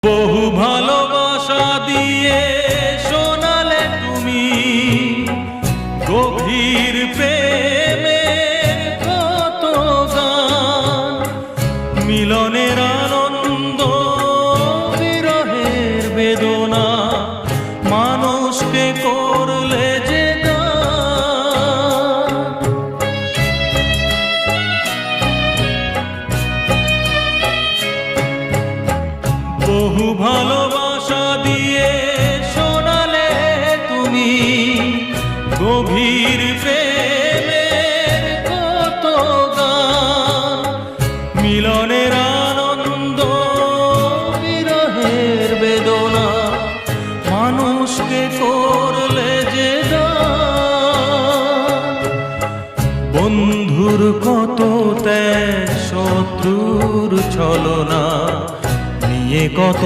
বহু ভালোবাসা দিয়ে শোনালে তুমি গভীর প্রেমের কত গান, মিলনের আনন্দ বিরহের বেদনা মানুষকে করলে যে গান। বহু ভালোবাসা দিয়ে শোনালে তুমি গভীর প্রেমের কত গান, মিলনের আনন্দ বিরহের বেদনা মানুষকে করলে যে গান। বন্ধুর কত ত্যাগ, শত্রুর ছলনা নিয়ে কত